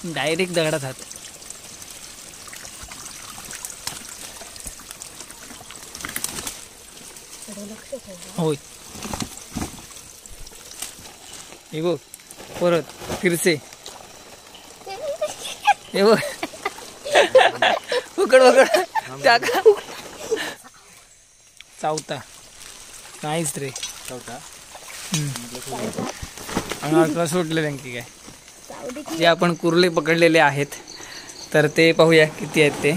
Direct दगडात हात. होय हे बघ परत फिरसे. हे बघ पकड पकड टाका. चावता नाहीच रे. चौथा अंगाला सुटले त्यांची काय. जे आपण कुर्ले पकडलेले आहेत तर ते पाहूया किती आहेत ते.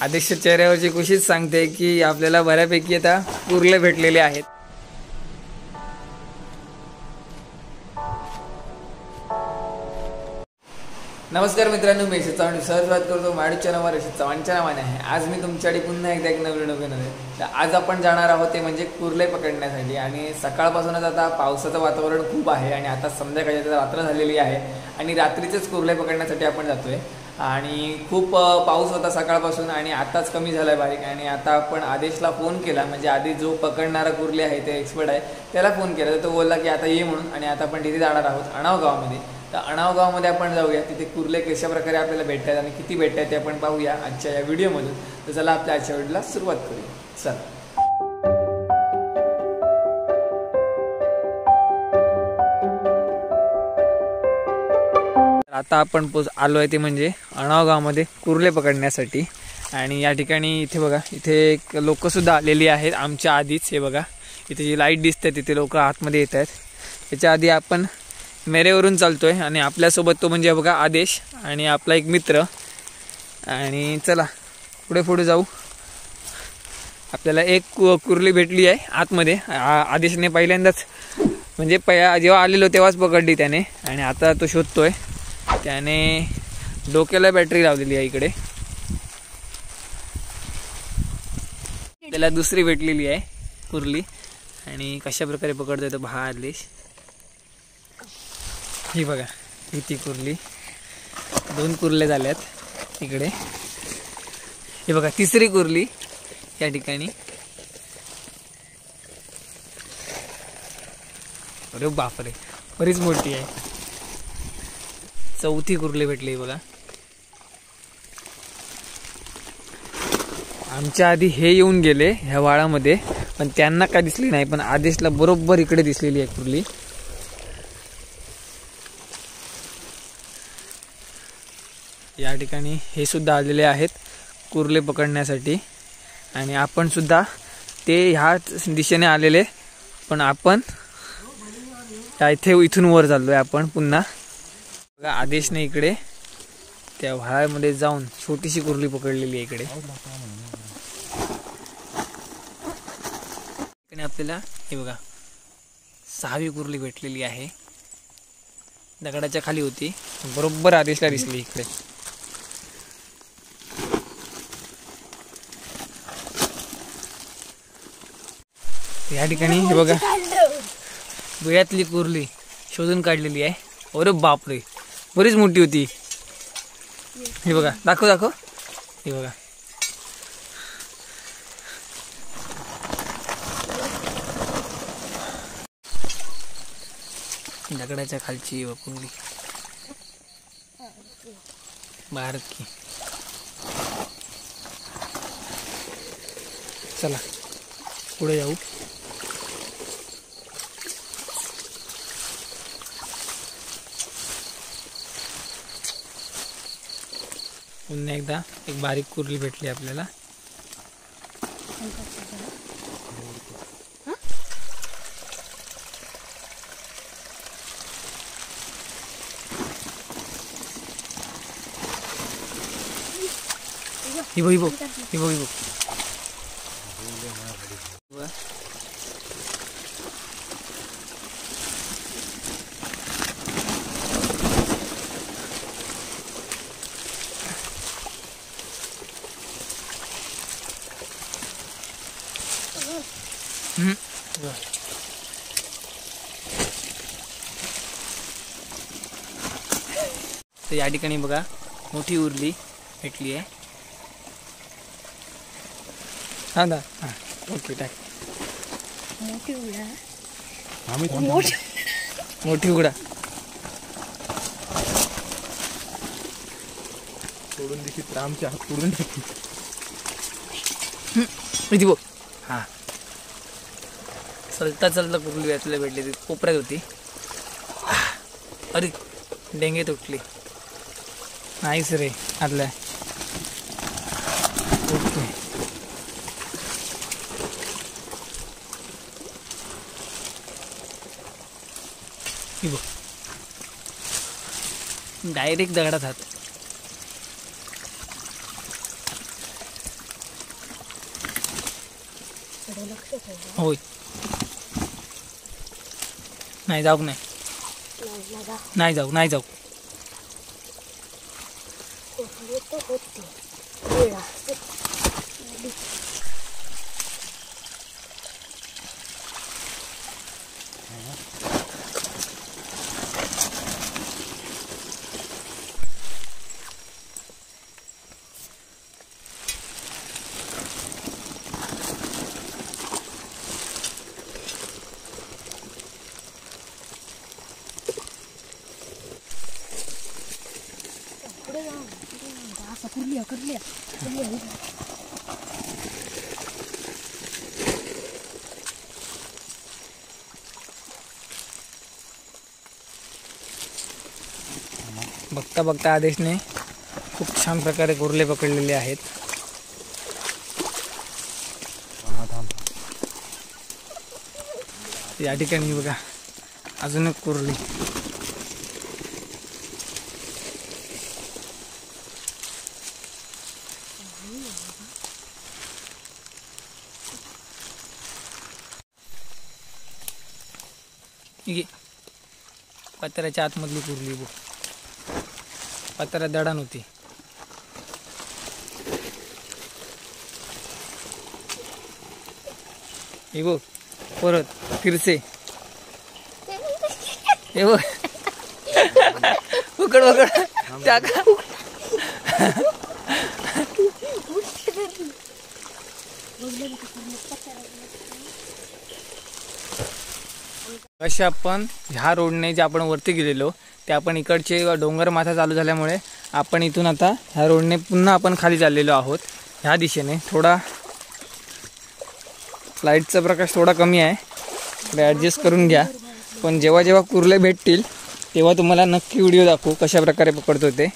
आदेशच्या चेहऱ्यावरची खुशीच सांगते की आपल्याला बऱ्यापैकी आता कुर्ले भेटलेले आहेत. नमस्कार मित्रांनो, मी यश चव्हाण सहजवाद करतो. माडूच्या नावावर यश चव्हाणच्या नावाने आहे. आज मी तुमच्याकडे पुन्हा एकदा एक नवीन व्हिडिओ घेणार आहे. तर आज आपण जाणार आहोत ते म्हणजे कुर्ले पकडण्यासाठी. आणि सकाळपासूनच आता पावसाचं वातावरण खूप आहे आणि आता संध्याकाळची रात्र झालेली आहे आणि रात्रीचेच कुर्ले पकडण्यासाठी आपण जातोय. आणि खूप पाऊस होता सकाळपासून आणि आताच कमी झाला आहे बारीक. आणि आता आपण आदेशला फोन केला, म्हणजे आधी जो पकडणारा कुर्ले आहे ते एक्सपर्ट आहे त्याला फोन केला. तर तो बोलला की आता ये म्हणून. आणि आता आपण तिथे जाणार आहोत अणाव गावामध्ये. तर अणाव गावामध्ये आपण जाऊया. तिथे कुर्ले कशा प्रकारे आपल्याला भेटतात आणि किती भेटतात ते आपण पाहूया आजच्या या व्हिडिओमधून. तर चला आपल्या आजच्या व्हिडिओला सुरुवात करूया. चला. आता आपण आलो आहे ते म्हणजे अणाव गावामध्ये कुर्ले पकडण्यासाठी. आणि या ठिकाणी इथे बघा, इथे लोकसुद्धा आलेली आहेत आमच्या आधीच. हे बघा इथे जी लाईट दिसते तिथे लोक आतमध्ये येत आहेत. त्याच्या आधी आपण मेरेवरून चालतोय आणि आपल्यासोबत तो म्हणजे बघा आदेश आणि आपला एक मित्र. आणि चला पुढे पुढे जाऊ. आपल्याला एक कुर्ली भेटली आहे आतमध्ये. आदेशने पहिल्यांदाच म्हणजे जेव्हा आलेलो तेव्हाच पकडली त्याने. आणि आता तो शोधतोय. त्याने डोक्याला बॅटरी लावलेली आहे इकडे. त्याला दुसरी भेटलेली आहे कुर्ली. आणि कशा प्रकारे पकडतोय तो पहा आदेश. ही बघा ही ती कुर्ली. 2 कुर्ले झाल्यात इकडे. हे बघा तिसरी कुर्ली या ठिकाणी. अरे बापरे बरीच मोठी आहे. 4थी कुर्ली भेटली बघा. आमच्या आधी हे येऊन गेले ह्या वाळामध्ये पण त्यांना काय दिसली नाही. पण आदेशला बरोबर इकडे दिसलेली आहे कुर्ली. या ठिकाणी हे सुद्धा आलेले आहेत कुर्ले पकडण्यासाठी. आणि आपण सुद्धा ते ह्याच दिशेने आलेले. पण आपण इथे इथून वर चाललोय आपण पुन्हा. बघा आदेशने इकडे त्या व्हाळामध्ये जाऊन छोटीशी कुर्ली पकडलेली आहे इकडे. आपल्याला हे बघा 6वी कुर्ली भेटलेली आहे. दगडाच्या खाली होती. बरोबर आदेशला दिसली इकडे. या ठिकाणी हे बघा बिळातली कुर्ली शोधून काढलेली आहे. अरे बापरे बरीच मोठी होती. हे बघा दाखव दाखव. हे बघा दगडाच्या खालची कुर्ली बारकी. चला पुढे जाऊ. पुन्हा एकदा एक बारीक कुर्ली भेटली आपल्याला. ही बघ ही बघ ही बघ ही बघ. तर या ठिकाणी बघा मोठी उरली भेटली आहे. हा दा ओके टाक. मोठी उडा. मोठी उघडा सोडून देखील आमच्या हात सोडून किती बघ. हां चलता चलता कुर्ली आपल्याला भेटली ती कोपऱ्यात होती. अरे डेंगे तुटली. नाहीच रे आतल्या. ओके डायरेक्ट दगडात हात. होय नाही जाऊ नाही नाही जाऊ नाही जाऊ. बघता बघता आदेशने खूप छान प्रकारे कुर्ले पकडलेले आहेत. या ठिकाणी बघा अजून एक कुर्ली. पत्र्याच्या आतमधली कुर्ली बघ. पत्र्यात दडा नव्हती. हे बघ परत फिरसे. हे बघ उकड उकड टाका. अशा आपण ह्या रोडने जे आपण वरती गेलेलो ते आपण इकडचे डोंगर माथा चालू झाल्यामुळे आपण इथून आता ह्या रोडने पुन्हा आपण खाली चाललेलो आहोत. ह्या दिशेने थोडा लाईटचा प्रकाश थोडा कमी आहे, ॲडजस्ट करून घ्या. पण जेव्हा जेव्हा कुर्ले भेटतील तेव्हा तुम्हाला नक्की व्हिडिओ दाखवू कशा प्रकारे पकडतो ते.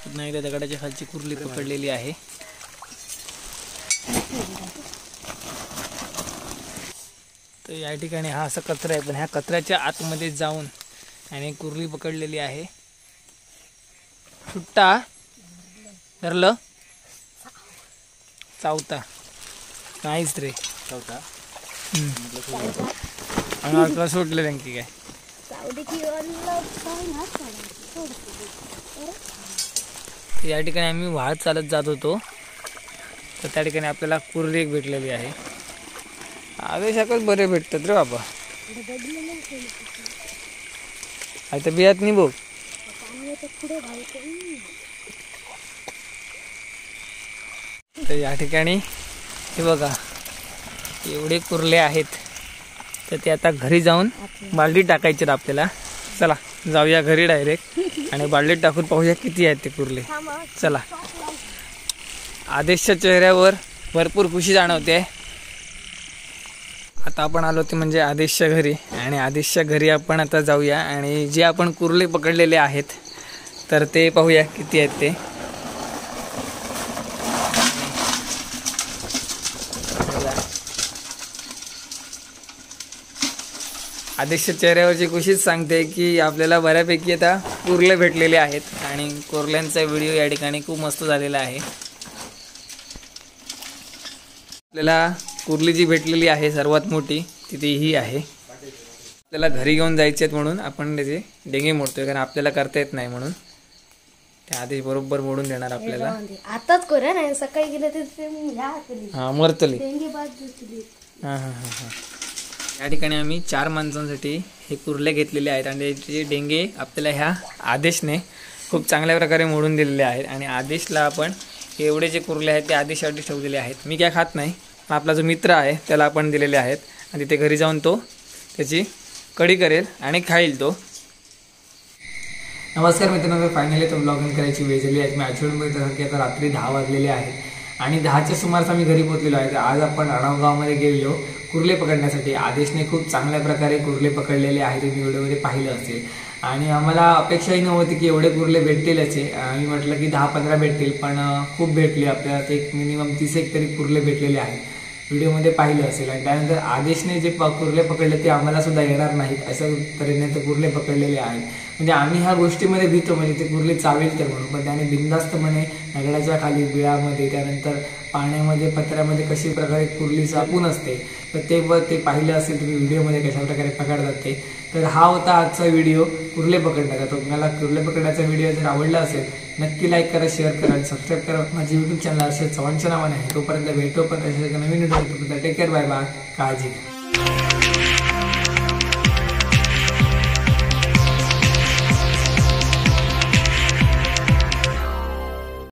नाही त्या दगडाच्या खालची कुर्ली पकडलेली आहे. तर या ठिकाणी हा असा कचरा आहे, पण ह्या कचऱ्याच्या आतमध्ये जाऊन आणि कुर्ली पकडलेली आहे. सुट्टा धरलं चावता नाहीच रे चावता सुटले त्यांची काय. या ठिकाणी आम्ही वाहत चालत जात होतो, तर त्या ठिकाणी आपल्याला कुर्ली एक भेटलेली आहे. आदेशाकच बरे भेटतात रे बाबा. आता बियात नाही बघ. तर या ठिकाणी हे बघा एवढे कुर्ले आहेत, तर ते आता घरी जाऊन बालदीत टाकायचे आपल्याला. चला जाऊया घरी डायरेक्ट आणि बालदीत टाकून पाहूया किती आहेत ते कुर्ले. चला. आदेशच्या चेहऱ्यावर भरपूर खुशी जाणवते. आता आपण आलो ते म्हणजे आदेशच्या घरी, आणि आदेशच्या घरी आपण आता जाऊया आणि जे आपण कुर्ले पकडलेले आहेत तर ते पाहूया किती आहेत ते. आदेशच्या चेहऱ्यावरची खुशीच सांगते की आपल्याला बऱ्यापैकी आता कुर्ले भेटलेले आहेत, आणि कुर्ल्यांचा व्हिडिओ या ठिकाणी खूप मस्त झालेला आहे. आपल्याला कुर्ली जी भेटलेली आहे सर्वात मोठी तिथे ही आहे. आपल्याला घरी घेऊन जायचे आहेत म्हणून आपण त्याचे डेंगे मोडतोय, कारण आपल्याला करता येत नाही म्हणून. ते आदेश बरोबर मोडून देणार आपल्याला. आताच करूया ना, सकाळी गेले ते हा मरतली. हा हा हा हा. या ठिकाणी आम्ही 4 माणसांसाठी हे कुर्ले घेतलेले आहेत, आणि त्याचे डेंगे आपल्याला ह्या आदेशने खूप चांगल्या प्रकारे मोडून दिलेले आहेत. आणि आदेशला आपण हे एवढे जे कुर्ले आहेत ते आधीच ठेवलेले आहेत. मी काय खात नाही, पण आपला जो मित्र आहे त्याला आपण दिलेले आहेत आणि तिथे घरी जाऊन तो त्याची कढी करेल आणि खाईल तो. नमस्कार मित्रांनो, फायनली तो ब्लॉगिंग करायची वेळ झाली आहे. मी ॲक्च्युअली तसं की आता रात्री 10 वाजलेले आहेत आणि 10च्या सुमारास आम्ही घरी पोहोचलेलो आहे. आज आपण अणावगावमध्ये गेलेलो कुर्ले पकडण्यासाठी. आदेशने खूप चांगल्या प्रकारे कुर्ले पकडलेले आहेत, तुम्ही व्हिडिओमध्ये पाहिलं असेल. आणि आम्हाला अपेक्षाही नव्हती की एवढे कुर्ले भेटतील असे. आम्ही म्हटलं की 10-15 भेटतील, पण खूप भेटले आपल्याला. ते एक मिनिमम 30 तरी कुर्ले भेटलेले आहेत, व्हिडिओमध्ये पाहिलं असेल. आणि त्यानंतर आदेशने जे कुर्ले पकडले ते आम्हाला सुद्धा येणार नाहीत अशा तऱ्हेने ते कुर्ले पकडलेले आहेत. म्हणजे आम्ही ह्या गोष्टीमध्ये भीतो म्हणजे ते कुर्ले चावेल तर म्हणून, पण त्याने बिनधास्तपणे दगडाच्या खाली बिळामध्ये त्यानंतर पाण्यामध्ये पत्र्यामध्ये कशी प्रकारे कुर्ली सापून असते तर ते पाहिलं असेल तुम्ही व्हिडिओमध्ये कशा प्रकारे पकडतात ते. तर हा होता आजचा व्हिडिओ कुर्ले पकडण्याचा. तो तुम्हाला कुर्ले पकडण्याचा व्हिडिओ जर आवडला असेल नक्की लाईक करा, शेअर करा आणि सबस्क्राईब करा माझे यूट्यूब चॅनल अर्षद चव्हाणच्या नावाने आहे. तोपर्यंत भेटू पण अशा नवीन video. Take care, bye bye, काळजी घ्या.